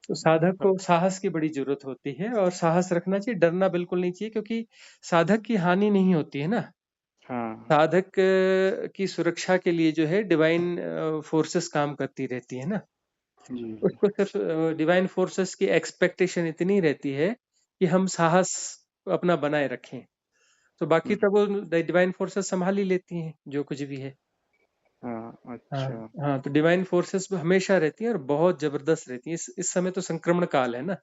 तो साधक को साहस की बड़ी जरूरत होती है और साहस रखना चाहिए, डरना बिल्कुल नहीं चाहिए, क्योंकि साधक की हानि नहीं होती है ना। हाँ साधक की सुरक्षा के लिए जो है डिवाइन फोर्सेस काम करती रहती है ना। जी जी। उसको सिर्फ डिवाइन फोर्सेस की एक्सपेक्टेशन इतनी रहती है कि हम साहस अपना बनाए रखें, तो बाकी हम्म, तब वो डिवाइन फोर्सेस संभाल ही लेती हैं जो कुछ भी है। हाँ हाँ। अच्छा। हाँ, तो डिवाइन फोर्सेस हमेशा रहती हैं और बहुत जबरदस्त रहती हैं। इस समय तो संक्रमण काल है ना,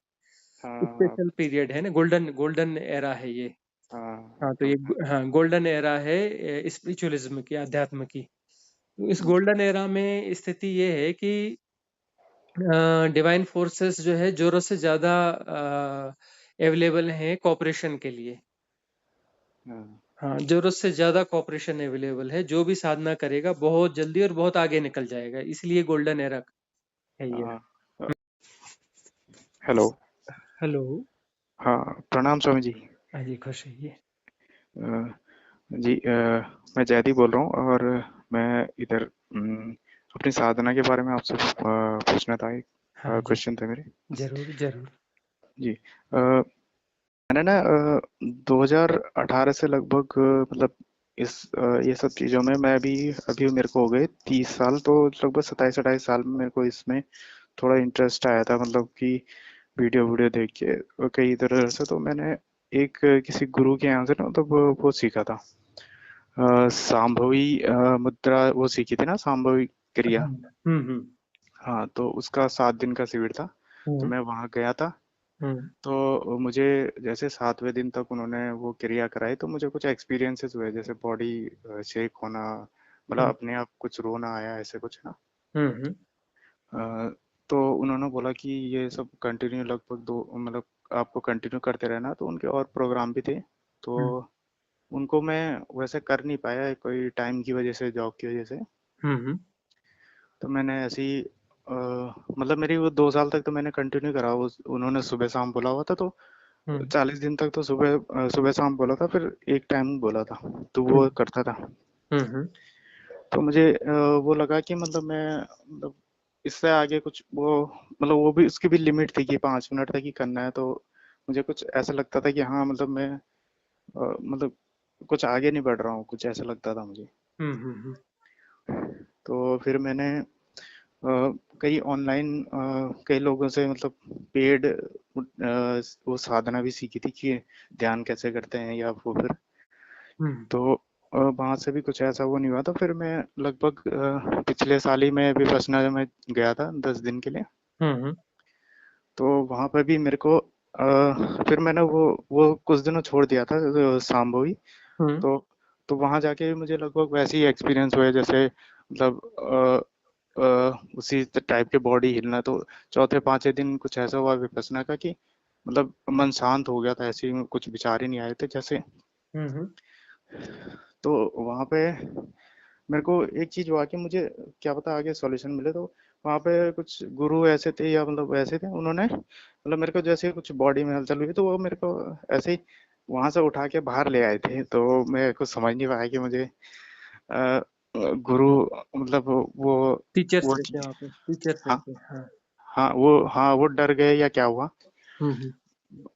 हाँ हाँ स्पेशल पीरियड है ना, गोल्डन गोल्डन एरा है ये। हाँ हाँ, तो तो ये हाँ गोल्डन एरा है स्पिरिचुअलिज्म की, अध्यात्म की। तो इस जी गोल्डन एरा में स्थिति ये है कि डिवाइन फोर्सेस जो है जोरों से ज्यादा अवेलेबल हैं कॉपरेशन के लिए। हाँ हाँ, जरूरत से ज्यादा कॉपरेशन अवेलेबल है, जो भी साधना करेगा बहुत जल्दी और बहुत आगे निकल जाएगा, इसलिए गोल्डन एरा है ये। हाँ। हेलो। हेलो। हाँ प्रणाम स्वामी जी। हाँ जी, खुश रहिए। अ, जी मैं जयदीप बोल रहा हूँ और मैं इधर अपनी साधना के बारे में आपसे पूछना था। एक हाँ जी, क्वेश्चन थे मेरे। जरूर जरूर। जी मैंने ना 2018 से लगभग मतलब ये सब चीज़ों में मैं भी अभी मेरे को हो गए 30 साल, तो लगभग 27-28 साल में मेरे को इसमें थोड़ा इंटरेस्ट आया था, मतलब कि वीडियो वीडियो देख के कई इधर उधर से। तो मैंने एक किसी गुरु के यहाँ से ना मतलब वो सीखा था, सांभवी मुद्रा वो सीखी थी ना, सांभवी क्रिया। हम्म। हाँ तो उसका 7 दिन का शिविर था, तो हम्म मैं वहाँ गया था। हम्म तो मुझे जैसे 7वें दिन तक उन्होंने वो क्रिया कराई, तो मुझे कुछ एक्सपीरियंसेस हुए, जैसे बॉडी शेक होना, मतलब हम्म अपने आप कुछ रोना आया, ऐसे कुछ ना। हम्म अ, तो उन्होंने बोला कि ये सब कंटिन्यू लगभग दो मतलब आपको कंटिन्यू करते रहना। तो उनके और प्रोग्राम भी थे, तो हम्म उनको मैं वैसे कर नहीं पाया, कोई टाइम की वजह से, जॉब की वजह से। हम्म तो मैंने ऐसे ही मतलब मेरी वो 2 साल तक तो मैंने कंटिन्यू करा, वो उन्होंने सुबह शाम बोला हुआ था। तो हम्म 40 दिन तक तो सुबह शाम बोला था, फिर एक टाइम बोला था, तो वो हम्म करता था। हम्म तो मुझे वो लगा कि मतलब मैं मतलब इससे आगे कुछ वो मतलब वो भी उसकी भी लिमिट थी कि 5 मिनट तक ही करना है। तो मुझे कुछ ऐसा लगता था कि हाँ मतलब मैं मतलब कुछ आगे नहीं बढ़ रहा हूँ, कुछ ऐसा लगता था मुझे। हम्म तो फिर मैंने कई ऑनलाइन कई लोगों से मतलब पेड वो साधना भी सीखी थी कि ध्यान कैसे करते हैं, या वो फिर हम्म तो वहाँ से भी कुछ ऐसा वो नहीं हुआ। तो फिर मैं लगभग पिछले साल ही मैं विपश्यना में गया था 10 दिन के लिए। हम्म तो वहाँ पे भी मेरे को फिर मैंने वो कुछ दिनों छोड़ दिया था शाम्भवी। हम्म तो वहाँ जाके भी मुझे लगभग वैसे ही एक्सपीरियंस हुए, जैसे मतलब उसी टाइप के बॉडी हिलना। तो चौथे पांचवें दिन कुछ ऐसा हुआ विपश्यना का कि मतलब मन शांत हो गया था, ऐसे ही कुछ विचार ही नहीं आए थे जैसे। हम्म तो वहाँ पे मेरे को एक चीज हुआ कि मुझे क्या पता आगे सॉल्यूशन मिले। तो वहाँ पे कुछ गुरु ऐसे थे, या मतलब ऐसे थे, उन्होंने मतलब मेरे को जैसे कुछ बॉडी में हलचल हुई, तो वो मेरे को ऐसे ही वहां से उठा के बाहर ले आए थे। तो मैं कुछ समझ नहीं पाया कि मुझे अ, गुरु मतलब टीचर्स वो रहते हैं वहाँ पे, टीचर्स हाँ रहते हैं, हाँ। हाँ वो डर गए या क्या हुआ। हम्म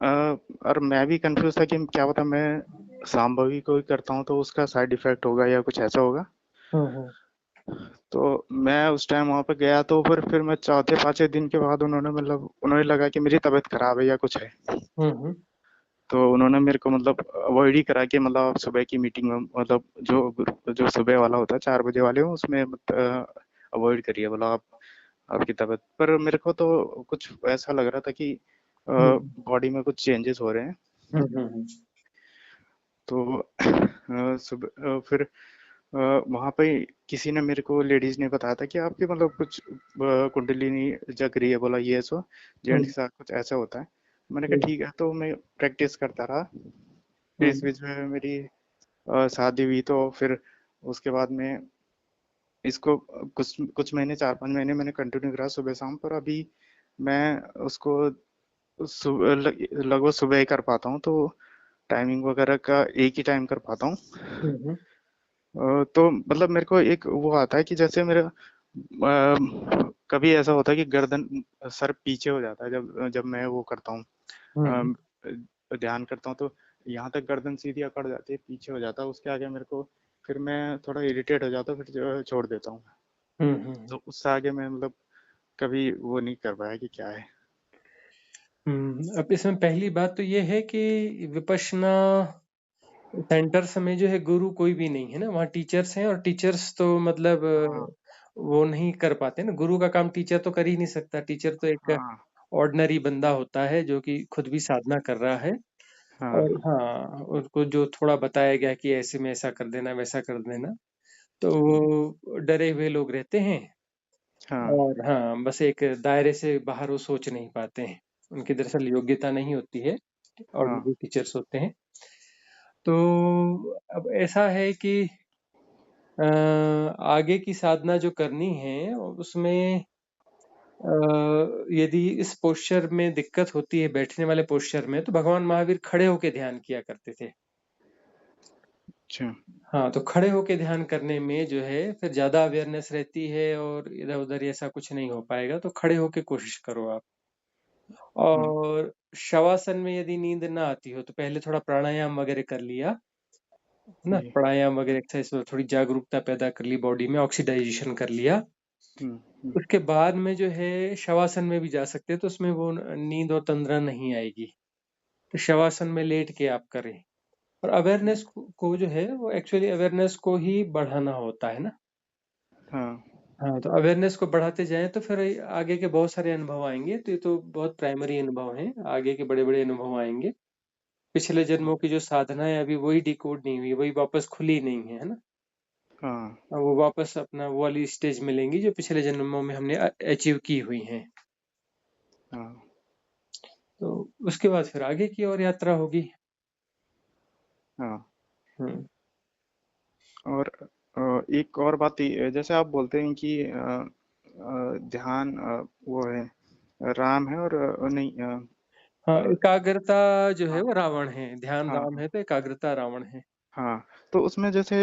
अ, और मैं भी कंफ्यूज था कि क्या पता मैं सांभवी को ही करता हूँ तो उसका साइड इफेक्ट होगा या कुछ ऐसा होगा। हम्म तो मैं उस टाइम वहां पे गया, तो फिर मैं चौथे पांचवें दिन के बाद उन्होंने मतलब उन्हें लगा कि मेरी तबीयत खराब है या कुछ है। हम्म तो उन्होंने मेरे को मतलब अवॉइड ही करा कि मतलब आप सुबह की मीटिंग में मतलब जो सुबह वाला होता है 4 बजे वाले हो उसमें मत अवॉइड करिए, बोला आप आपकी तबीयत। पर मेरे को तो कुछ ऐसा लग रहा था कि हम्म बॉडी में कुछ चेंजेस हो रहे हैं। हम्म तो फिर वहाँ पे किसी ने मेरे को लेडीज ने बताया था कि आपकी मतलब कुछ कुंडलिनी जग रही है, बोला ये सो जेंट्स के हम्म साथ कुछ ऐसा होता है। मैंने कहा ठीक है, तो मैं प्रैक्टिस करता रहा। फिर इस हम्म बीच में मेरी शादी हुई, तो फिर उसके बाद में इसको कुछ कुछ महीने 4-5 महीने मैंने कंटिन्यू करा सुबह शाम। पर अभी मैं उसको लगभग सुबह ही कर पाता हूँ, तो टाइमिंग वगैरह का एक ही टाइम कर पाता हूँ। हम्म तो मतलब मेरे को एक वो आता है कि जैसे मेरा कभी ऐसा होता है कि गर्दन सर पीछे हो जाता है जब जब मैं वो करता हूँ, हम्म अम, ध्यान करता हूँ, तो यहाँ तक गर्दन सीधी अकड़ जाती है, पीछे हो जाता है, उसके आगे मेरे को फिर मैं थोड़ा इरिटेट हो जाता हूँ, फिर छोड़ देता हूँ। तो उससे आगे मैं मतलब कभी वो नहीं कर पाया कि क्या है। अब इसमें पहली बात तो ये है कि विपश्यना सेंटर्स में जो है गुरु कोई भी नहीं है ना, वहाँ टीचर्स हैं, और टीचर्स तो मतलब हाँ वो नहीं कर पाते ना, गुरु का काम टीचर तो कर ही नहीं सकता। टीचर तो एक हाँ ऑर्डिनरी बंदा होता है जो कि खुद भी साधना कर रहा है, हाँ और हाँ, उनको जो थोड़ा बताया गया कि ऐसे में ऐसा कर देना, वैसा कर देना, तो वो डरे हुए लोग रहते हैं। हाँ और हाँ, बस एक दायरे से बाहर वो सोच नहीं पाते हैं, उनकी दरअसल योग्यता नहीं होती है, हाँ। ऑर्डिनरी टीचर्स होते हैं। तो अब ऐसा है कि आगे की साधना जो करनी है उसमें यदि इस पोस्चर में दिक्कत होती है, बैठने वाले पोस्चर में, तो भगवान महावीर खड़े होके ध्यान किया करते थे। अच्छा। हाँ, तो खड़े होके ध्यान करने में जो है फिर ज्यादा अवेयरनेस रहती है, और इधर उधर ऐसा कुछ नहीं हो पाएगा, तो खड़े होके कोशिश करो आप। हम्म और शवासन में यदि नींद ना आती हो तो पहले थोड़ा प्राणायाम वगैरह कर लिया, है ना, जी। प्राणायाम वगैरह एक्सरसाइज में थोड़ी जागरूकता पैदा कर ली, बॉडी में ऑक्सीडाइजेशन कर लिया। हम्म। उसके बाद में जो है शवासन में भी जा सकते हैं, तो उसमें वो नींद और तंद्रा नहीं आएगी। तो शवासन में लेट के आप करें, और अवेयरनेस को जो है वो एक्चुअली अवेयरनेस को ही बढ़ाना होता है ना। हाँ हाँ, तो अवेयरनेस को बढ़ाते जाएं तो फिर आगे के बहुत सारे अनुभव आएंगे। तो ये तो बहुत प्राइमरी अनुभव हैं, आगे के बड़े बड़े अनुभव आएंगे। पिछले जन्मों की जो साधना है अभी वही डिकोड नहीं हुई, वही वापस खुली नहीं है, है ना। हाँ अब वो वापस अपना वो वाली स्टेज मिलेंगी जो पिछले जन्मों में हमने अचीव की हुई हैं। हाँ तो उसके बाद फिर आगे की और यात्रा होगी। हाँ। हम्म और एक और बात जैसे आप बोलते हैं कि ध्यान वो है, राम है, और नहीं हाँ, अ, एकाग्रता जो है हाँ वो रावण है, ध्यान हाँ राम है, तो एकाग्रता रावण है। हाँ। तो उसमें जैसे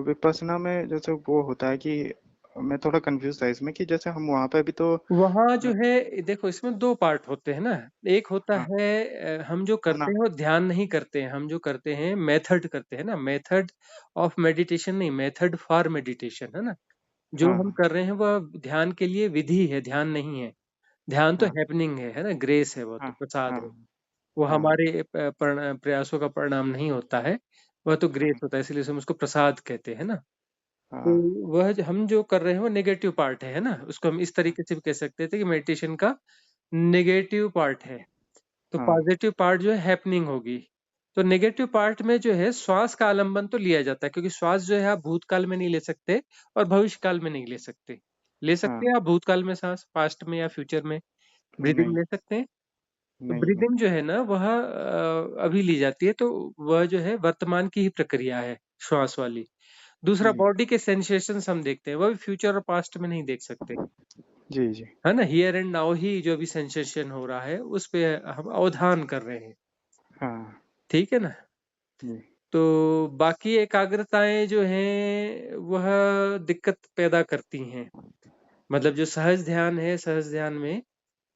विपස්සना में जैसे वो होता है कि मैं थोड़ा कंफ्यूज था इसमें कि जैसे हम वहाँ पे भी तो वहां जो है देखो, इसमें दो पार्ट होते हैं ना। एक होता हाँ है हम जो है करते ना। हैं वो ध्यान नहीं करते हैं, हम जो करते हैं मेथड करते हैं ना, मेथड ऑफ मेडिटेशन नहीं, मेथड फॉर मेडिटेशन, है ना। जो हाँ हम कर रहे हैं वह ध्यान के लिए विधि है, ध्यान नहीं है। ध्यान तो हाँ हैपनिंग है ना, ग्रेस है, वो तो हाँ प्रसाद हाँ है। वो हाँ हमारे प्रयासों का परिणाम नहीं होता है, वह तो ग्रेस हाँ होता है, इसलिए हम उसको प्रसाद कहते हैं ना। तो हाँ वह हम जो कर रहे हैं वो नेगेटिव पार्ट है ना, उसको हम इस हाँ तरीके से भी कह सकते थे कि मेडिटेशन का नेगेटिव पार्ट है। तो हाँ पॉजिटिव पार्ट जो है हैपनिंग होगी। तो नेगेटिव पार्ट में जो है श्वास का आलंबन तो लिया जाता है, क्योंकि श्वास जो है आप भूतकाल में नहीं ले सकते और भविष्य काल में नहीं ले सकते। ले सकते हाँ। हैं आप भूतकाल में सांस, पास्ट में या फ्यूचर में ब्रीदिंग नहीं ले सकते हैं। तो नहीं नहीं। ब्रीदिंग जो है ना वह अभी ली जाती है, तो वह जो है वर्तमान की ही प्रक्रिया है, श्वास वाली। दूसरा, जी बॉडी के सेंसेशंस हम देखते हैं, वह भी फ्यूचर और पास्ट में नहीं देख सकते, जी जी। है ना। हियर एंड नाउ ही जो भी सेंसेशन हो रहा है उस पे हम अवधान कर रहे हैं। हाँ ठीक है ना। जी। तो बाकी एकाग्रताएं जो हैं वह दिक्कत पैदा करती हैं। मतलब जो सहज ध्यान है, सहज ध्यान में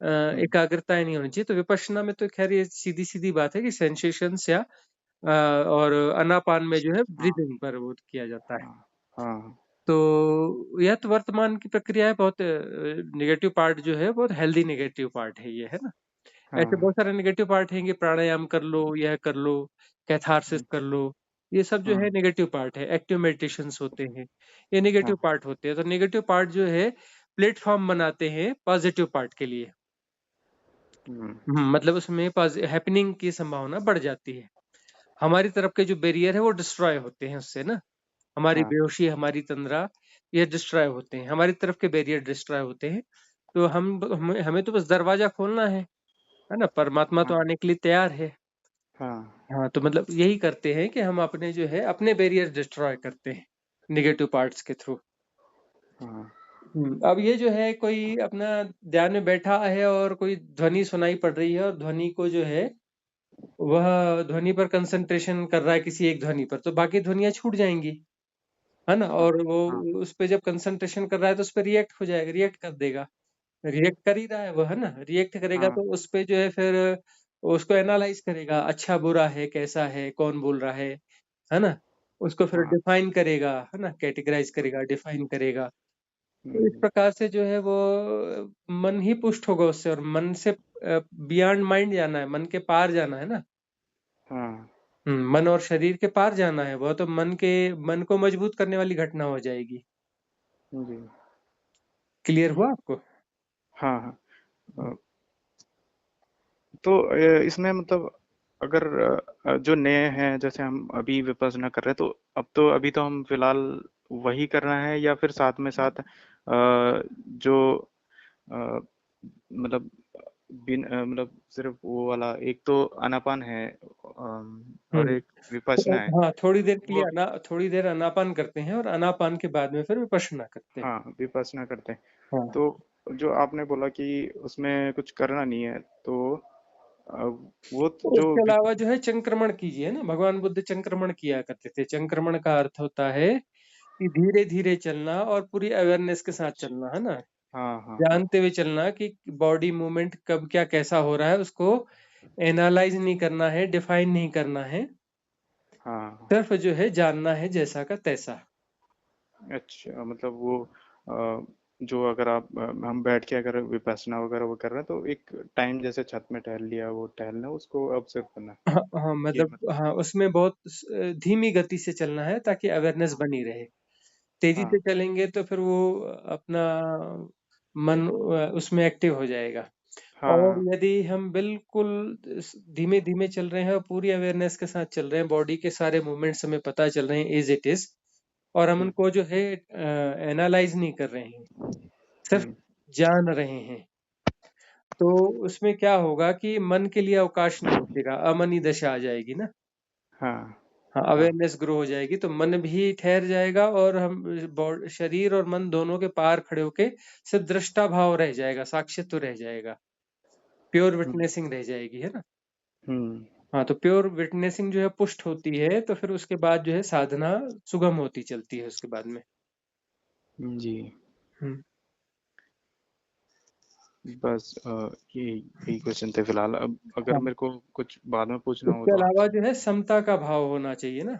हम्म एकाग्रताएं नहीं होनी चाहिए। तो विपश्यना में तो खैर ये सीधी सीधी बात है कि सेंसेशंस या और अनापान में जो है हाँ ब्रीदिंग पर वो किया जाता है। हाँ हाँ तो यह तो वर्तमान की प्रक्रिया है। बहुत नेगेटिव पार्ट जो है बहुत हेल्दी नेगेटिव पार्ट है ये, है ना। ऐसे हाँ बहुत सारे नेगेटिव पार्ट हैं कि प्राणायाम कर लो, यह कर लो, कैथारसिस कर लो, ये सब जो है हाँ नेगेटिव पार्ट है। एक्टिव मेडिटेशंस होते हैं, ये नेगेटिव हाँ। पार्ट होते हैं। तो नेगेटिव पार्ट जो है प्लेटफॉर्म बनाते हैं पॉजिटिव पार्ट के लिए। हम्म मतलब उसमें हैपनिंग की संभावना बढ़ जाती है। हमारी तरफ के जो बैरियर है वो डिस्ट्रॉय होते हैं उससे ना। हमारी हाँ बेहोशी, हमारी तंद्रा, ये डिस्ट्रॉय होते हैं, हमारी तरफ के बैरियर डिस्ट्रॉय होते हैं। तो हमें तो बस दरवाजा खोलना है ना। परमात्मा तो हाँ आने के लिए तैयार है। हाँ हाँ, तो मतलब यही करते हैं कि हम अपने जो है अपने बैरियर डिस्ट्रॉय करते हैं निगेटिव पार्ट्स के थ्रू। हाँ अब ये जो है कोई अपना ध्यान में बैठा है और कोई ध्वनि सुनाई पड़ रही है, और ध्वनि को जो है वह ध्वनि पर कंसंट्रेशन कर रहा है, किसी एक ध्वनि पर, तो बाकी ध्वनियां छूट जाएंगी, है ना। हाँ और वो हाँ उस पे जब कंसंट्रेशन कर रहा है तो उस पे रिएक्ट हो जाएगा, रिएक्ट कर देगा। रिएक्ट कर ही रहा है वो, है ना? रिएक्ट करेगा हाँ तो उस पे जो है फिर उसको एनालाइज करेगा, अच्छा बुरा है, कैसा है, कौन बोल रहा है ना? उसको फिर हाँ। डिफाइन करेगा, है ना? कैटेगराइज करेगा, डिफाइन करेगा। तो इस हम्म, प्रकार से जो है वो मन ही पुष्ट होगा उससे, और मन से बियॉन्ड माइंड जाना है, मन के पार जाना है ना। हाँ मन और शरीर के पार जाना है, वो तो मन को मजबूत करने वाली घटना हो जाएगी। जी। क्लियर हुआ आपको? हाँ हाँ। अ, तो इसमें मतलब अगर जो नए हैं जैसे हम अभी विपස්සना कर रहे हैं तो अब तो अभी तो हम फिलहाल वही कर रहे हैं या फिर साथ में साथ जो अ, मतलब मतलब सिर्फ वो वाला एक तो आनापान है और हम्म एक विपश्यना है हाँ, थोड़ी देर के लिए वो। थोड़ी देर अनापान करते हैं, और अनापान के बाद में फिर विपश्यना करते हैं। हाँ विपश्यना करते हैं। हाँ, तो जो आपने बोला कि उसमें कुछ करना नहीं है तो अ, वो तो जो उसके अलावा जो है चंक्रमण कीजिए ना। भगवान बुद्ध चंक्रमण किया करते थे। चंक्रमण का अर्थ होता है कि धीरे धीरे चलना और पूरी अवेयरनेस के साथ चलना, है ना? हाँ हाँ हाँ जानते हुए चलना कि बॉडी मूवमेंट कब क्या कैसा हो रहा है, उसको एनालाइज नहीं करना है, डिफाइन नहीं करना है, हाँ। सिर्फ जो है जानना है जैसा का तैसा। अच्छा मतलब वो अ, जो अगर हम बैठ के अगर विपश्यना वगैरह वो कर रहे हैं तो एक टाइम जैसे छत में टहल लिया वो टहलना उसको ऑब्जर्व करना हाँ हाँ, ये मतलब मतलब। हाँ, उसमें बहुत धीमी गति से चलना है ताकि अवेयरनेस हाँ बनी रहे। तेजी से हाँ चलेंगे तो फिर वो अपना मन उसमें एक्टिव हो जाएगा। और हाँ। यदि हम बिल्कुल धीमे धीमे चल रहे हैं और पूरी अवेयरनेस के साथ चल रहे हैं, बॉडी के सारे मूवमेंट्स हमें पता चल रहे हैं एज इट इज, और हम हम्म उनको जो है एनालाइज नहीं कर रहे हैं, सिर्फ हम्म। जान रहे हैं, तो उसमें क्या होगा कि मन के लिए अवकाश नहीं बचेगा, अमनी दशा आ जाएगी ना। हाँ हाँ, हाँ। अवेयरनेस ग्रो हो जाएगी तो मन भी ठहर जाएगा, और हम शरीर और मन दोनों के पार खड़े होके सिर्फ दृष्टा भाव रह जाएगा, साक्षित्व रह जाएगा, प्योर हम्म विटनेसिंग रह जाएगी, है ना। हम्म। हाँ, तो प्योर विटनेसिंग जो है पुष्ट होती है, तो फिर उसके बाद जो है साधना सुगम होती चलती है उसके बाद में। जी। हम्म बस ये यही क्वेश्चन थे फिलहाल। अब अगर हाँ, मेरे को कुछ बाद में पूछना हो इसके तो अलावा आपसे। जो है समता का भाव होना चाहिए ना।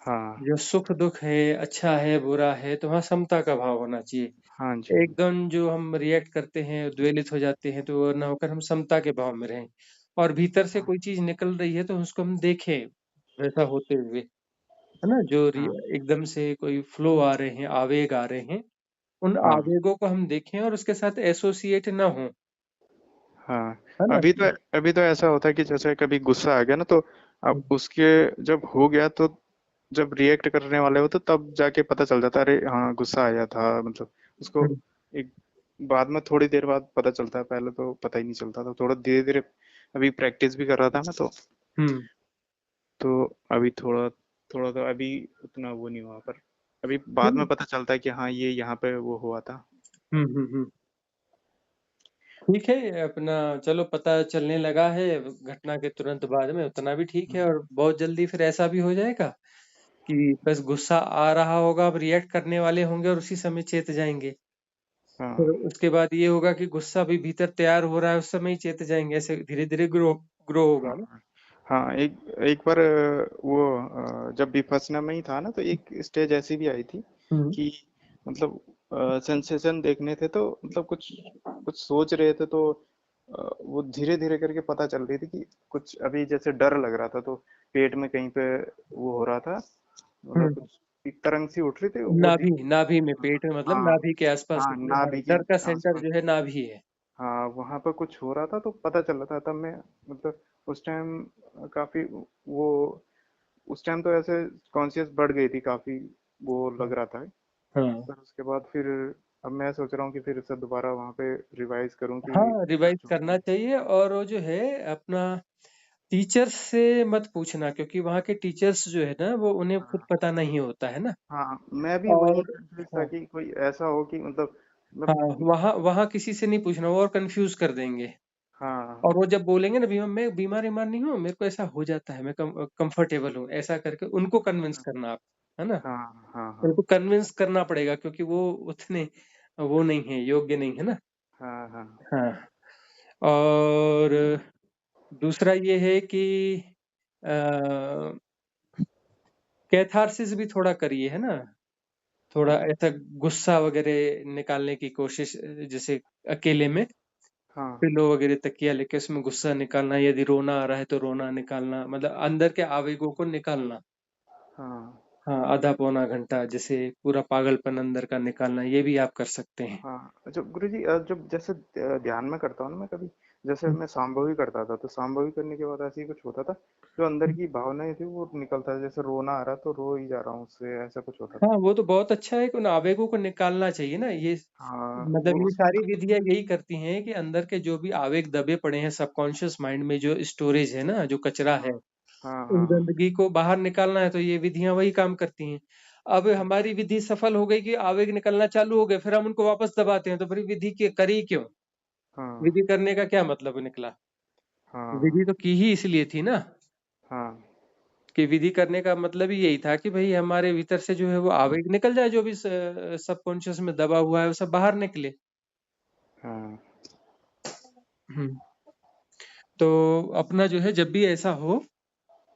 हाँ जो सुख दुख है, अच्छा है बुरा है, तो वहाँ समता का भाव होना चाहिए। हाँ जी। एकदम जो हम रिएक्ट करते हैं, द्वेलित हो जाते हैं, तो वो ना होकर हम समता के भाव में रहें, और भीतर से हाँ कोई चीज निकल रही है तो उसको हम देखें वैसा होते हुए, है ना। जो हाँ एकदम से कोई फ्लो आ रहे हैं, आवेग आ रहे हैं, उन हाँ आवेगों को हम देखें और उसके साथ एसोसिएट ना हो, हाँ। है ना। अभी तो ऐसा होता है कि जैसे कभी गुस्सा आ गया ना तो अब उसके जब हो गया तो जब रिएक्ट करने वाले हो तो तब जाके पता चल जाता है अरे हाँ गुस्सा आया था मतलब उसको हम्म एक बाद में थोड़ी देर बाद पता चलता है। पहले तो पता ही नहीं चलता था। थोड़ा धीरे धीरे अभी प्रैक्टिस भी कर रहा था मैं हम्म तो अभी थोड़ा थोड़ा तो अभी उतना वो नहीं हुआ पर अभी बाद में हम्म पता चलता है कि हाँ ये यहाँ पे वो हुआ था। हम्म। ठीक है अपना, चलो पता चलने लगा है घटना के तुरंत बाद में, उतना भी ठीक है। और बहुत जल्दी फिर ऐसा भी हो जाएगा कि बस गुस्सा आ रहा होगा, अब रिएक्ट करने वाले होंगे और उसी समय चेत जाएंगे। फिर हाँ उसके बाद ये होगा कि गुस्सा भी भीतर तैयार हो रहा है, उस समय ही चेत जाएंगे। ऐसे धीरे धीरे ग्रो ग्रो होगा ना। हाँ हाँ। एक एक बार वो जब विपश्यना में ही था ना तो एक स्टेज ऐसी भी आई थी हम्म कि मतलब सेंसेशन देखने थे तो मतलब कुछ कुछ सोच रहे थे तो वो धीरे धीरे करके पता चल रही थी कि कुछ अभी जैसे डर लग रहा था तो पेट में कहीं पे वो हो रहा था मतलब हम्म कुछ एक तरंग सी उठ रही थी वो नाभि, धीरे। नाभि में, पेट में, मतलब हाँ नाभि के आसपास हाँ कुछ, हाँ, नाभि के डर का सेंटर आसपास। जो है नाभि है। हाँ वहां पर कुछ हो रहा था तो पता चल रहा था तब मैं मतलब उस टाइम काफी वो उस टाइम तो ऐसे कॉन्शियस बढ़ गई थी काफी वो लग रहा था। हाँ पर उसके बाद फिर अब मैं सोच रहा हूँ कि फिर से दोबारा वहां पे रिवाइज करूँ कि हाँ, रिवाइज जो करना चाहिए। और वो जो है अपना टीचर्स से मत पूछना, क्योंकि वहाँ के टीचर्स जो है ना, वो उन्हें खुद हाँ पता नहीं होता है ना। हाँ मैं भी वही और कंफ्यूज था हाँ कि कोई ऐसा हो कि हाँ, मतलब वहाँ वहाँ किसी से नहीं पूछना, वो और कंफ्यूज कर देंगे। हाँ और वो जब बोलेंगे ना, मैं बीमार बीमार नहीं हूँ, मेरे को ऐसा हो जाता है, मैं कंफर्टेबल हूँ, ऐसा करके उनको कन्विंस करना आप, है ना। हाँ हाँ हाँ उनको कन्विंस करना पड़ेगा, क्योंकि वो उतने वो नहीं है, योग्य नहीं है ना। हाँ हाँ हाँ। और दूसरा ये है कि अ, कैथारसिस भी थोड़ा करिए, है ना? थोड़ा ऐसा गुस्सा वगैरह निकालने की कोशिश, जैसे अकेले में हाँ पिलो वगैरह तकिया लेके उसमें गुस्सा निकालना, यदि रोना आ रहा है तो रोना निकालना, मतलब अंदर के आवेगों को निकालना। हाँ हाँ, आधा पौना घंटा, जैसे पूरा पागलपन अंदर का निकालना, ये भी आप कर सकते हैं। हाँ। अच्छा गुरुजी, जब जैसे ध्यान में करता हूँ ना मैं कभी, जैसे हम्म, मैं सांभवी करता था, तो सांभवी करने के बाद ऐसे ही कुछ होता था, जो अंदर हम्म। की भावनाएं थी वो निकलता था, जैसे रोना आ रहा तो रो ही जा रहा हूँ उससे, ऐसा कुछ होता था। हाँ, वो तो बहुत अच्छा है कि उन आवेगों को निकालना चाहिए ना। ये हाँ मतलब वो ये उसमें सारी विधियां यही करती हैं कि अंदर के जो भी आवेग दबे पड़े हैं सबकॉन्शियस माइंड में, जो स्टोरेज है ना, जो कचरा है, हाँ हाँ उन हाँ हाँ गंदगी को बाहर निकालना है, तो ये विधियां वही काम करती हैं। अब हमारी विधि सफल हो गई कि आवेग निकलना चालू हो गए, फिर हम उनको वापस दबाते हैं, तो फिर विधि की करी क्यों? हाँ विधि करने का क्या मतलब निकला? हाँ विधि तो की ही इसलिए थी ना, हाँ कि विधि करने का मतलब ही यही था कि भाई हमारे भीतर से जो है वो आवेग निकल जाए, जो भी सबकॉन्शियस में दबा हुआ है वो सब बाहर निकले। हाँ हम्म। तो अपना जो है जब भी ऐसा हो,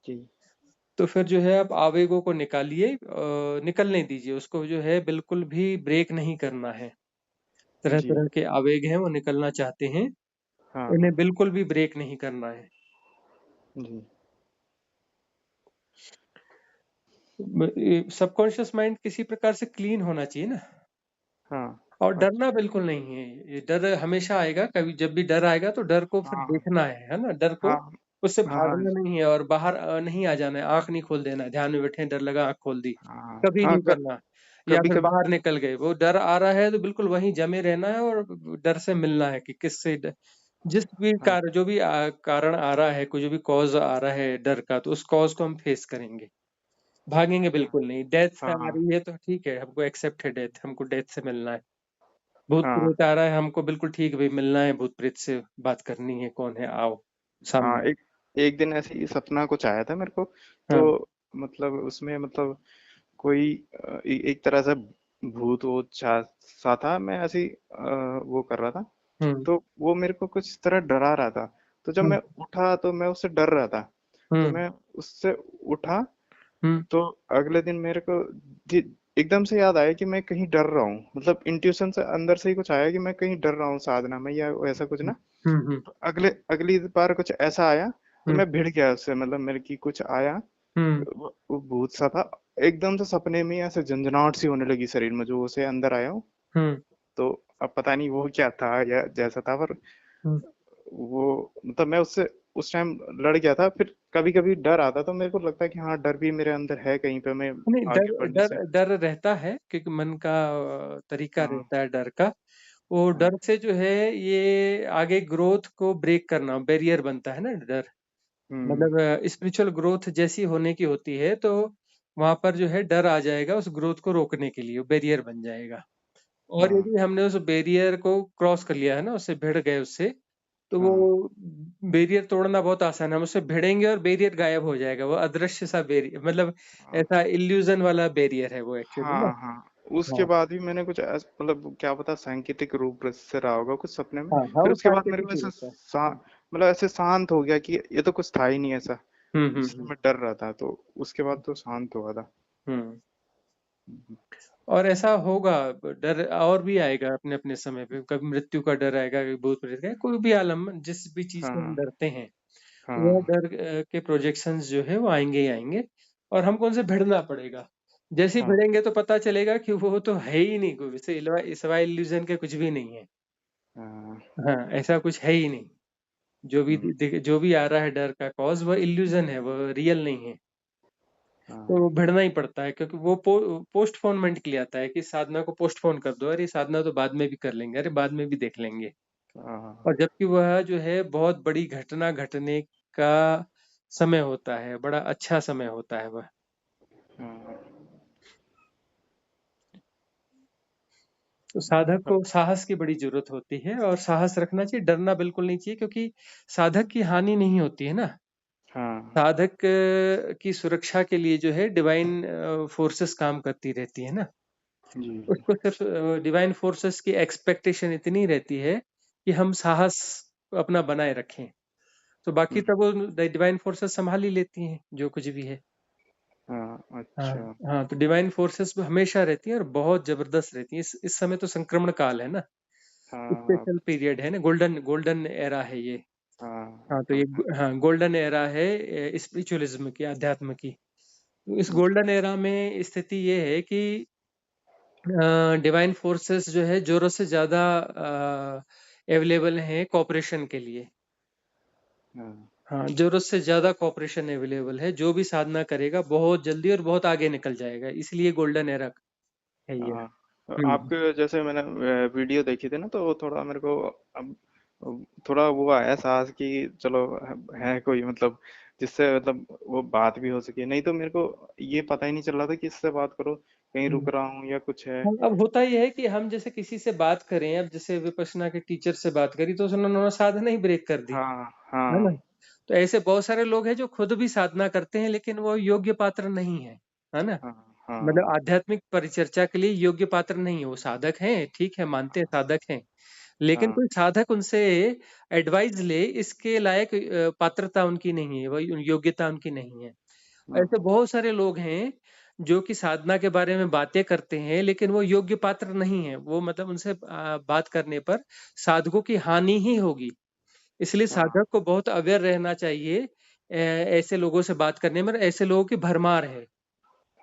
जी तो फिर जो है आप आवेगों को निकालिए, निकलने दीजिए उसको, जो है बिल्कुल भी ब्रेक नहीं करना है। तरह जी तरह के आवेग हैं, वो निकलना चाहते हैं, हाँ हाँ इन्हें बिल्कुल भी ब्रेक नहीं करना है। जी सबकॉन्शियस माइंड किसी प्रकार से क्लीन होना चाहिए ना। हाँ और डरना अच्छा बिल्कुल नहीं है, ये डर हमेशा आएगा, कभी जब भी डर आएगा तो डर को फिर हाँ देखना है ना, डर को हाँ उससे हाँ हाँ भागना नहीं है, और बाहर नहीं आ जाना है, आंख नहीं खोल देना है, ध्यान में बैठे हैं, डर लगा आंख खोल दी, हाँ कभी हाँ नहीं करना। या कभी फिर कभी बाहर निकल गए, वो डर आ रहा है तो बिल्कुल वहीं जमे रहना है, और डर से मिलना है कि जिस भी हाँ जो भी कारण आ रहा है, कोई जो भी कॉज आ रहा है डर का, तो उस कॉज को हम फेस करेंगे, भागेंगे हाँ बिल्कुल नहीं। डेथ से आ हाँ रही है तो ठीक है, हमको एक्सेप्ट है डेथ, हमको डेथ से मिलना है। भूत हाँ प्रेत आ रहा है, हमको बिल्कुल ठीक है भाई, मिलना है, भूत प्रेत से बात करनी है, कौन है, आओ हाँ सामने। एक एक दिन ऐसे ही सपना कुछ आया था मेरे को, तो हाँ। मतलब उसमें मतलब कोई एक तरह से भूत वूत सा था, मैं ऐसे ही वो कर रहा था, हम्म। तो वो मेरे को कुछ तरह डरा रहा था। तो जब हम्म। मैं उठा तो मैं उससे डर रहा था, तो हम्म। मैं उससे उठा, हम्म। तो अगले दिन मेरे को एकदम से याद आया कि मैं कहीं डर रहा हूँ, मतलब इंट्यूशन से अंदर से ही कुछ आया कि मैं कहीं डर रहा हूँ साधना में या ऐसा कुछ ना। हम्म। हम्म। तो अगली बार कुछ ऐसा आया, तो हम्म। मैं भिड़ गया उससे, मतलब मेरे की कुछ आया, हम्म। वो भूत सा था, एकदम से सपने में ही ऐसे झंझनाहट सी होने लगी शरीर में, जो उसे अंदर आया हूँ। हम्म। तो अब पता नहीं वो क्या था या जैसा था, पर हम्म। वो मतलब मैं उससे उस टाइम लड़ गया था। फिर कभी कभी डर आता तो मेरे को लगता है कि हाँ, डर भी मेरे अंदर है, कहीं पे मैं नहीं, आगे डर बढ़ने डर से। डर रहता है, क्योंकि मन का तरीका हाँ रहता है डर का। वो हाँ डर से जो है ये आगे ग्रोथ को ब्रेक करना, बैरियर बनता है ना डर। हम्म मतलब स्पिरिचुअल ग्रोथ जैसी होने की होती है, तो वहां पर जो है डर आ जाएगा उस ग्रोथ को रोकने के लिए, बैरियर बन जाएगा। और हाँ यदि हमने उस बैरियर को क्रॉस कर लिया है ना, उससे भिड़ गए उससे, तो वो हाँ बैरियर तोड़ना बहुत आसान है, हम उससे भिड़ेंगे और बैरियर गायब हो जाएगा, वो अदृश्य सा बैरियर, मतलब हाँ ऐसा इल्यूजन वाला बैरियर है वो एक्चुअली ना। हाँ हाँ। उसके हाँ। बाद भी मैंने कुछ मतलब क्या पता सांकेतिक रूप से रहा होगा कुछ सपने में। हाँ। हाँ, फिर वो उसके बाद मेरे सांकेतिक को ही ऐसा रहता है। मतलब ऐसे शांत हो गया कि ये तो कुछ था ही नहीं ऐसा जिससे हम्म। मैं डर रहा था, तो उसके बाद तो शांत हुआ था। हम्म। और ऐसा होगा, डर और भी आएगा अपने अपने समय पे, कभी मृत्यु का डर आएगा, कभी भूत प्रेत का, कोई भी आलम, जिस भी चीज से हम हाँ डरते हैं, वह हाँ डर के प्रोजेक्शंस जो है वो आएंगे ही आएंगे, और हमको उनसे भिड़ना पड़ेगा। जैसे ही हाँ भिड़ेंगे तो पता चलेगा कि वो तो है ही नहीं, कोई सिवाय इल्यूजन के कुछ भी नहीं है। हाँ हाँ, ऐसा कुछ है ही नहीं। हम्म, जो भी आ रहा है डर का कॉज, वो इल्यूजन है, वो रियल नहीं है। तो हाँ भिड़ना ही पड़ता है, क्योंकि वो पोस्टपोनमेंट के लिए आता है, कि साधना को पोस्टपोन कर दो, अरे साधना तो बाद में भी कर लेंगे, अरे बाद में भी देख लेंगे। हाँ और जबकि वह जो है बहुत बड़ी घटना घटने का समय होता है, बड़ा अच्छा समय होता है वह। हाँ तो साधक को साहस की बड़ी जरूरत होती है, और साहस रखना चाहिए, डरना बिल्कुल नहीं चाहिए, क्योंकि साधक की हानि नहीं होती है ना। हाँ साधक की सुरक्षा के लिए जो है डिवाइन फोर्सेस काम करती रहती है ना। जी उसको सिर्फ डिवाइन फोर्सेस की एक्सपेक्टेशन इतनी रहती है कि हम साहस अपना बनाए रखें। तो बाकी हम्म, तब वो डिवाइन फोर्सेस संभाल ही लेती हैं जो कुछ भी है। हाँ हाँ अच्छा। हाँ, तो डिवाइन फोर्सेस हमेशा रहती हैं और बहुत जबरदस्त रहती हैं। इस समय तो संक्रमण काल है ना, हाँ हाँ स्पेशल पीरियड है ना, गोल्डन गोल्डन एरा है ये। हाँ हाँ, तो ये एकदम। हाँ गोल्डन एरा है स्पिरिचुअलिज्म की, अध्यात्म की। तो इस जी। गोल्डन एरा में स्थिति ये है कि डिवाइन फोर्सेस जो है जरूरत से ज्यादा अवेलेबल हैं कॉपरेशन के लिए। हाँ हाँ, जरूरत से ज्यादा कॉपरेशन अवेलेबल है, जो भी साधना करेगा बहुत जल्दी और बहुत आगे निकल जाएगा, इसलिए गोल्डन एरा है ये। हाँ। हम्म। आपके जैसे मैंने वीडियो देखी थी ना, तो वो थोड़ा मेरे को अब थोड़ा वो आया साहस कि चलो है कोई मतलब जिससे मतलब वो बात भी हो सके, नहीं तो मेरे को ये पता ही नहीं चल रहा था कि इससे बात करो, कहीं हम्म। रुक रहा हूँ या कुछ है। हाँ, अब होता ही है कि हम जैसे किसी से बात करें, अब जैसे विपश्यना के टीचर से बात करी तो उन्होंने साधना ही ब्रेक कर दी, हाँ है ना। हाँ तो ऐसे बहुत सारे लोग हैं जो खुद भी साधना करते हैं लेकिन वो योग्य पात्र नहीं है, है ना। हाँ मतलब हाँ आध्यात्मिक परिचर्चा के लिए योग्य पात्र नहीं है, वो साधक हैं, ठीक है, मानते हैं साधक हैं, लेकिन हाँ कोई साधक उनसे एडवाइस ले इसके लायक पात्रता उनकी नहीं है, वही योग्यता उनकी नहीं है। ऐसे हाँ बहुत सारे लोग हैं जो कि साधना के बारे में बातें करते हैं लेकिन वो योग्य पात्र नहीं है, वो मतलब उनसे बात करने पर साधकों की हानि ही होगी। इसलिए हाँ साधक को बहुत अवेयर रहना चाहिए ऐसे लोगों से बात करने में। ऐसे लोगों की भरमार है,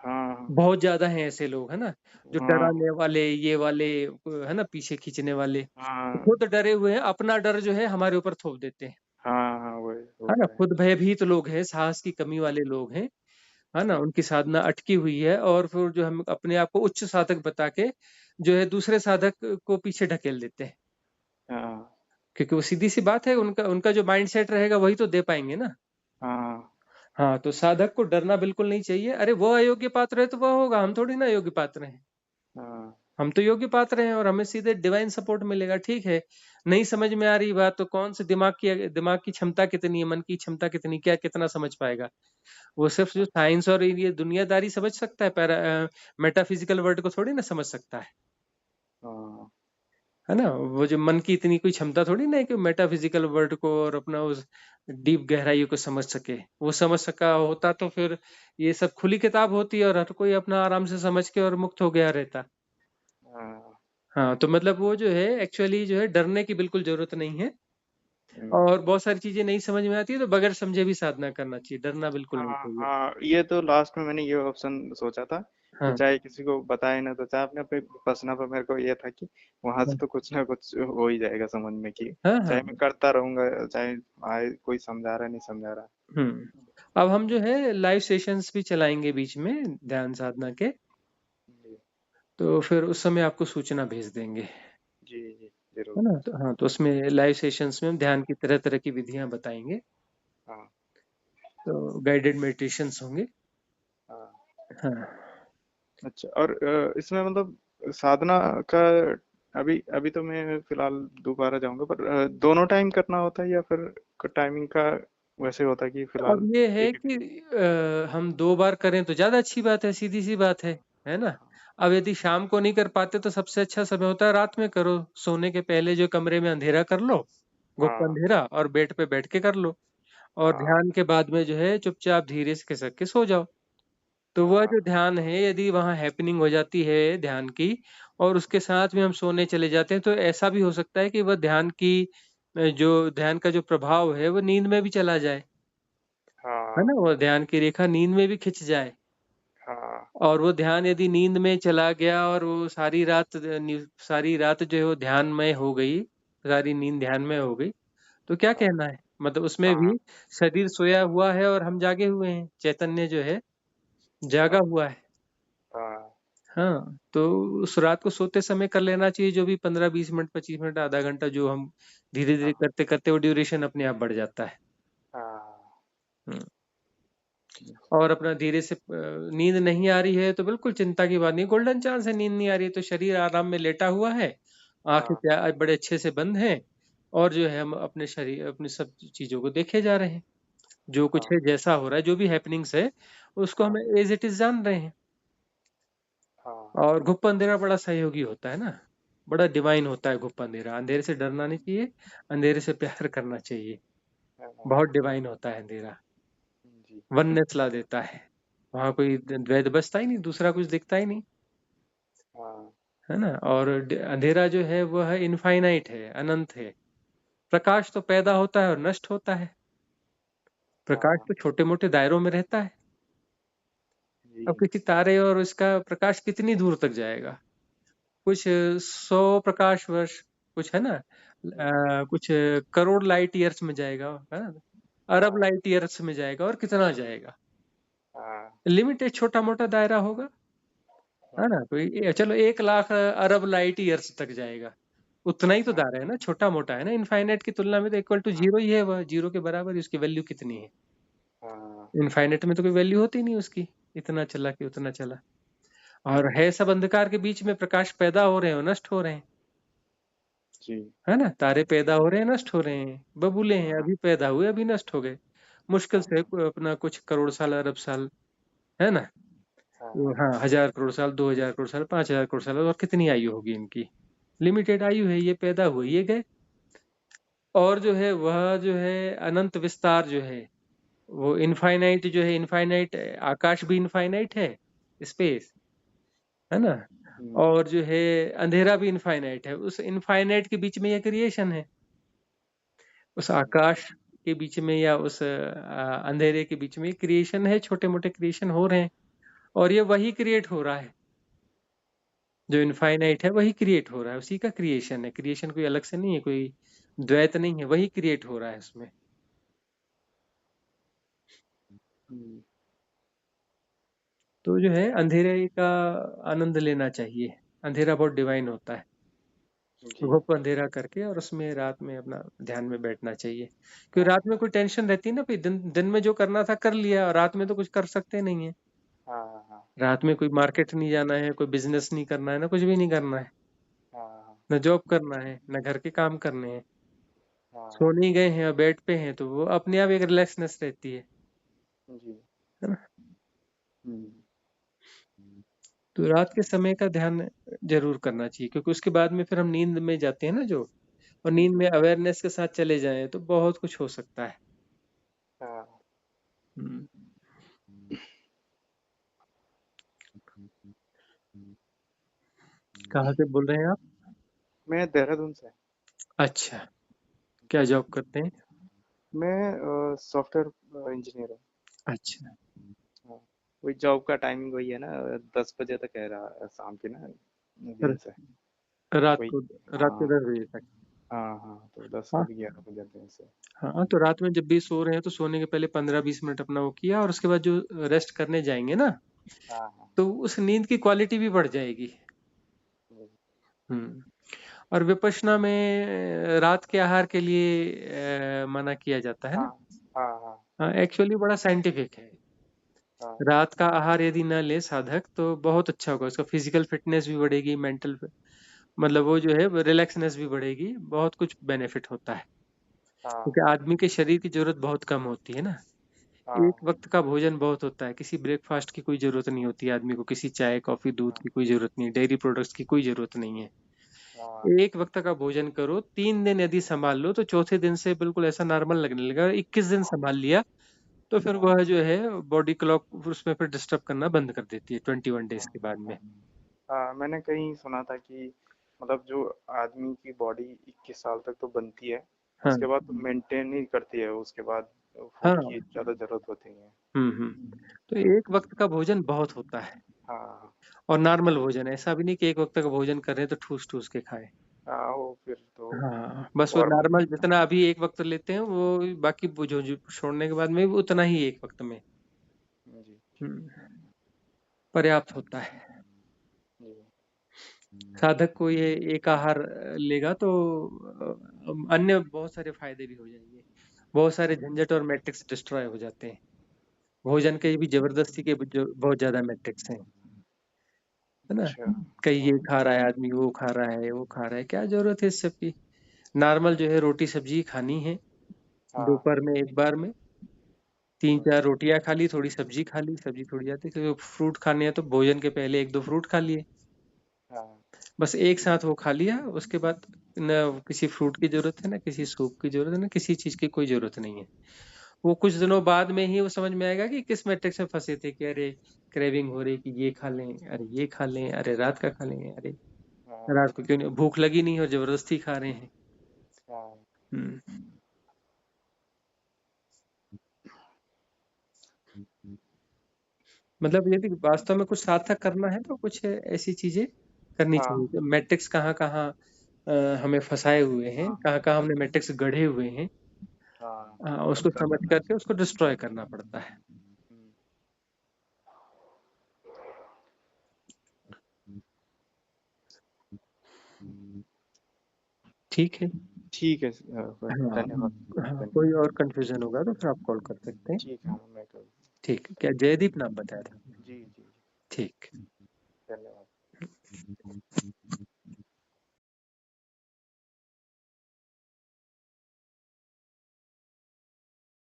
हाँ बहुत ज्यादा हैं ऐसे लोग, है ना, जो हाँ डराने वाले, ये वाले, है ना, पीछे खींचने वाले। हाँ खुद डरे हुए हैं, अपना डर जो है हमारे ऊपर थोप देते हैं, हाँ हाँ वही वो है ना। तो है। खुद भयभीत लोग हैं, साहस की कमी वाले लोग हैं, है ना, उनकी साधना अटकी हुई है और फिर जो हम अपने आप को उच्च साधक बता के जो है दूसरे साधक को पीछे ढकेल देते हैं, हाँ क्योंकि वो सीधी सी बात है, उनका उनका जो माइंड सेट रहेगा वही तो दे पाएंगे ना। हाँ हाँ, तो साधक को डरना बिल्कुल नहीं चाहिए। अरे वो अयोग्य पात्र है तो वह होगा, हम थोड़ी ना योग्य पात्र हैं। हाँ हम तो योग्य पात्र हैं और हमें सीधे डिवाइन सपोर्ट मिलेगा, ठीक है। नहीं समझ में आ रही बात तो कौन से दिमाग की क्षमता कितनी है, मन की क्षमता कितनी, क्या कितना समझ पाएगा। वो सिर्फ जो साइंस और ये दुनियादारी समझ सकता है, मेटाफिजिकल वर्ल्ड को थोड़ी ना समझ सकता हाँ है ना। वो जो मन की इतनी कोई क्षमता थोड़ी ना है कि मेटाफिजिकल वर्ल्ड को और अपना उस डीप गहराइयों को समझ सके। वो समझ सका होता तो फिर ये सब खुली किताब होती और हर कोई अपना आराम से समझ के और मुक्त हो गया रहता। हाँ हाँ, तो मतलब वो जो है एक्चुअली जो है डरने की बिल्कुल जरूरत नहीं है। हम्म। और बहुत सारी चीजें नहीं समझ में आती है तो बगैर समझे भी साधना करना चाहिए, डरना बिल्कुल नहीं हाँ चाहिए। हाँ, ये तो लास्ट में मैंने ये ऑप्शन सोचा था कि हाँ चाहे किसी को बताए ना, तो चाहे अपने अपने पर्सनल पर, मेरे को ये था कि वहां से हाँ तो कुछ ना कुछ हो ही जाएगा समझ में, कि हाँ चाहे हाँ। मैं करता रहूंगा, चाहे आए कोई समझा रहा नहीं समझा रहा। अब हम जो है लाइव सेशंस भी चलाएंगे बीच में ध्यान साधना के, जी तो फिर उस समय आपको सूचना भेज देंगे, जी जी है जरूर। ना। तो हाँ, तो उसमें लाइव सेशंस में हम ध्यान की तरह तरह की विधियां बताएंगे, हाँ तो गाइडेड मेडिटेशंस होंगे। हाँ। हाँ। अच्छा, और इसमें मतलब साधना का, अभी अभी तो मैं फिलहाल दोबारा जाऊंगा, पर दोनों टाइम करना होता है या फिर टाइमिंग का वैसे होता है कि अब फिलहाल ये है एक ही कि हम 2 बार करें तो ज्यादा अच्छी बात है, सीधी सी बात है ना। अब यदि शाम को नहीं कर पाते तो सबसे अच्छा समय होता है रात में करो, सोने के पहले जो कमरे में अंधेरा कर लो, गुप्त हाँ अंधेरा, और बेड पे बैठ के कर लो। और हाँ ध्यान के बाद में जो है चुपचाप धीरे से खिसक के सो जाओ। तो वह हाँ जो ध्यान है यदि वहाँ हैपनिंग हो जाती है ध्यान की और उसके साथ में हम सोने चले जाते हैं तो ऐसा भी हो सकता है कि वह ध्यान की जो ध्यान का जो प्रभाव है वो नींद में भी चला जाए, है ना। हाँ वो ध्यान की रेखा नींद में भी खिंच जाए, हाँ और वो ध्यान यदि नींद में चला गया और वो सारी रात जो है वो ध्यान में हो गई, सारी नींद ध्यान में हो गई, तो क्या हाँ कहना है, मतलब उसमें हाँ भी शरीर सोया हुआ है और हम जागे हुए हैं, चैतन्य जो है जागा हाँ हुआ है। हाँ हाँ, तो उस रात को सोते समय कर लेना चाहिए, जो भी 15-20 मिनट, 25 मिनट, आधा घंटा जो हम धीरे धीरे हाँ करते करते वो ड्यूरेशन अपने आप बढ़ जाता है। हाँ हम्म। और अपना धीरे से नींद नहीं आ रही है तो बिल्कुल चिंता की बात नहीं, गोल्डन चांस है, नींद नहीं आ रही है तो शरीर आराम में लेटा हुआ है, आंखें हाँ बड़े अच्छे से बंद हैं, और जो है हम अपने शरीर अपनी सब चीजों को देखे जा रहे हैं, जो कुछ हाँ है जैसा हो रहा है, जो भी हैपनिंग्स है उसको हम हाँ एज इट इज जान रहे हैं। हाँ और घुप्पा अंधेरा बड़ा सहयोगी होता है ना। बड़ा डिवाइन होता है गुप्त अंधेरा। अंधेरे से डरना नहीं चाहिए, अंधेरे से प्यार करना चाहिए। हाँ, बहुत डिवाइन होता है अंधेरा, जी। वननेस ला देता है। वहां कोई द्वैत बचता ही नहीं, दूसरा कुछ दिखता ही नहीं, हाँ, है ना। और अंधेरा जो है वो है इनफाइनाइट है, अनंत है। प्रकाश तो पैदा होता है और नष्ट होता है। प्रकाश हाँ, तो छोटे मोटे दायरों में रहता है। जी। अब किसी तारे और उसका प्रकाश कितनी दूर तक जाएगा? कुछ 100 प्रकाश वर्ष, कुछ है ना, कुछ करोड़ लाइट ईयर्स में जाएगा, है ना, अरब हाँ, लाइट ईयर्स में जाएगा, और कितना जाएगा? हाँ, लिमिटेड छोटा मोटा दायरा होगा, है ना। तो चलो 1 लाख अरब लाइट ईयर्स तक जाएगा, उतना ही तो हाँ, दायरा है ना, छोटा मोटा है ना। इनफाइनाइट की तुलना में तो इक्वल टू हाँ, जीरो ही है, वह जीरो के बराबर ही, उसकी वैल्यू कितनी है? हाँ, इनफाइनाइट में तो कोई वैल्यू होती नहीं उसकी, इतना चला कि उतना चला। और हाँ, है सब अंधकार के बीच में, प्रकाश पैदा हो रहे हैं और नष्ट हो रहे हैं, जी। है ना। तारे पैदा हो रहे हैं, नष्ट हो रहे हैं, बबूले हैं, हाँ, अभी पैदा हुए अभी नष्ट हो गए, मुश्किल से हाँ, अपना कुछ करोड़ साल, अरब साल, है ना। तो हाँ, हाँ, 1000 करोड़ साल, 2000 करोड़ साल, 5000 करोड़ साल, और कितनी आयु होगी इनकी? लिमिटेड आयु है, ये पैदा हुए ये गए। और जो है वह जो है अनंत विस्तार जो है, वो इनफाइनाइट जो है, इनफाइनाइट आकाश भी इनफाइनाइट है, स्पेस, है ना। हुँ, और जो है अंधेरा भी इनफाइनाइट है, उस इनफाइनाइट के बीच में ये क्रिएशन है। उस हुँ, आकाश के बीच में या उस अंधेरे के बीच में क्रिएशन है, छोटे मोटे क्रिएशन हो रहे हैं। और ये वही क्रिएट हो रहा है, जो इनफाइनाइट है वही क्रिएट हो रहा है, उसी का क्रिएशन है। क्रिएशन कोई अलग से नहीं है, कोई द्वैत नहीं है, वही क्रिएट हो रहा है उसमें। हुँ, तो जो है अंधेरे का आनंद लेना चाहिए। अंधेरा बहुत डिवाइन होता है। जी। घुप अंधेरा करके और उसमें रात में अपना ध्यान में बैठना चाहिए, क्योंकि हाँ, रात में कोई टेंशन रहती है ना, फिर दिन दिन में जो करना था कर लिया, और रात में तो कुछ कर सकते नहीं है। हाँ, हाँ, रात में कोई मार्केट नहीं जाना है, कोई बिजनेस नहीं करना है, ना कुछ भी नहीं करना है, हाँ, न जॉब करना है, न घर के काम करने हैं। हाँ, सोने ही गए हैं और बेड पे हैं, तो वो अपने आप एक रिलैक्सनेस रहती जी। है ना। हुँ, तो रात के समय का ध्यान जरूर करना चाहिए, क्योंकि उसके बाद में फिर हम नींद में जाते हैं ना जो, और नींद जी। में अवेयरनेस के साथ चले जाएं तो बहुत कुछ हो सकता है। हाँ, हम्म, कहाँ से बोल रहे हैं आप? मैं देहरादून से। अच्छा, क्या जॉब करते हैं? मैं सॉफ्टवेयर इंजीनियर हूँ। अच्छा, हाँ, वही जॉब का टाइमिंग वही है ना, 10 बजे तक है शाम के ना, दिन र- से। रात वही। को, रात के हाँ, 10 बजे तक। हाँ, हाँ, तो 10 हाँ, कभी 11 बजे दिन से। हाँ, तो रात में जब भी सो रहे हैं तो सोने के पहले 15-20 मिनट अपना वो किया, और उसके बाद जो रेस्ट करने जाएंगे ना, हाँ, हाँ, तो उस नींद की क्वालिटी भी बढ़ जाएगी। वही। हम्म। और विपश्यना में रात के आहार के लिए मना किया जाता है हाँ, ना। हाँ, हाँ, हाँ, एक्चुअली बड़ा साइंटिफिक है। हाँ, रात का आहार यदि न ले साधक तो बहुत अच्छा होगा, उसका फिजिकल फिटनेस भी बढ़ेगी, मेंटल, मतलब वो जो है रिलैक्सनेस भी बढ़ेगी, बहुत कुछ बेनिफिट होता है। हाँ, क्योंकि आदमी के शरीर की जरूरत बहुत कम होती है ना। एक हाँ, वक्त का भोजन बहुत होता है, किसी ब्रेकफास्ट की कोई जरूरत नहीं होती है आदमी को, किसी चाय कॉफी दूध हाँ, की कोई जरूरत नहीं, डेयरी प्रोडक्ट्स की कोई जरूरत नहीं है। हाँ, एक वक्त का भोजन करो, 3 दिन यदि संभाल लो तो चौथे दिन से बिल्कुल ऐसा नॉर्मल लगने लगा। 21 दिन संभाल लिया तो फिर हाँ, वह जो है बॉडी क्लॉक उसमें फिर डिस्टर्ब करना बंद कर देती है 21 डेज हाँ, के बाद में। हाँ, मैंने कहीं सुना था कि मतलब जो आदमी की बॉडी 21 साल तक तो बनती है, हाँ, उसके बाद तो मेंटेन ही करती है, उसके बाद फूड हाँ, की ज़्यादा ज़रूरत होती है। तो हाँ, एक वक्त का भोजन बहुत होता है। हाँ, और नॉर्मल भोजन, ऐसा भी नहीं कि एक वक्त का भोजन कर रहे हैं तो ठूस ठूस के खाएं। हाँ, वो फिर तो हाँ, बस वो और नॉर्मल जितना अभी एक वक्त लेते हैं वो, बाकी जो छोड़ने के बाद में भी उतना ही एक वक्त में जी, हम्म, पर्याप्त होता है। जी, साधक को ये एक आहार लेगा तो अन्य बहुत सारे फायदे भी हो जाएंगे, बहुत सारे झंझट और मैट्रिक्स डिस्ट्रॉय हो जाते हैं। भोजन के भी जबरदस्ती के बहुत ज्यादा मैट्रिक्स हैं, है ना। अच्छा, कहीं ये हाँ, खा रहा है आदमी, वो खा रहा है, वो खा रहा है, क्या जरूरत है इस सब की? नॉर्मल जो है रोटी सब्जी खानी है, हाँ, दोपहर में एक बार में तीन हाँ, चार रोटियां खा ली, थोड़ी सब्जी खा ली, सब्जी थोड़ी आती, तो फ्रूट खाने हैं तो भोजन के पहले एक दो फ्रूट खा लिए, हाँ, बस एक साथ वो खा लिया, उसके बाद न किसी फ्रूट की जरूरत है, ना किसी सूप की जरूरत है, ना किसी चीज की कोई जरूरत नहीं है। वो कुछ दिनों बाद में ही वो समझ में आएगा कि किस मैट्रिक्स में फंसे थे, कि अरे क्रेविंग हो रही कि ये खा लें, अरे ये खा लें, अरे रात का खा लें, अरे हाँ रात को क्यों नहीं, भूख लगी नहीं और जबरदस्ती खा रहे हैं। हाँ हम्म। मतलब यदि वास्तव में कुछ सार्थक करना है तो कुछ ऐसी चीजें करनी चाहिए। हाँ तो मैट्रिक्स कहाँ कहाँ हमें फंसाए हुए हैं, हाँ कहाँ कहाँ हमने मैट्रिक्स गढ़े हुए हैं, हाँ, उसको समझ करके उसको डिस्ट्रॉय करना पड़ता है। हम्म, ठीक है। ठीक है हाँ। हाँ, धन्यवाद। कोई और कंफ्यूजन होगा तो फिर आप कॉल कर सकते हैं। ठीक है, हाँ, मैं कर ठीक, क्या जयदीप नाम बताया था? जी जी जी, ठीक। धन्यवाद।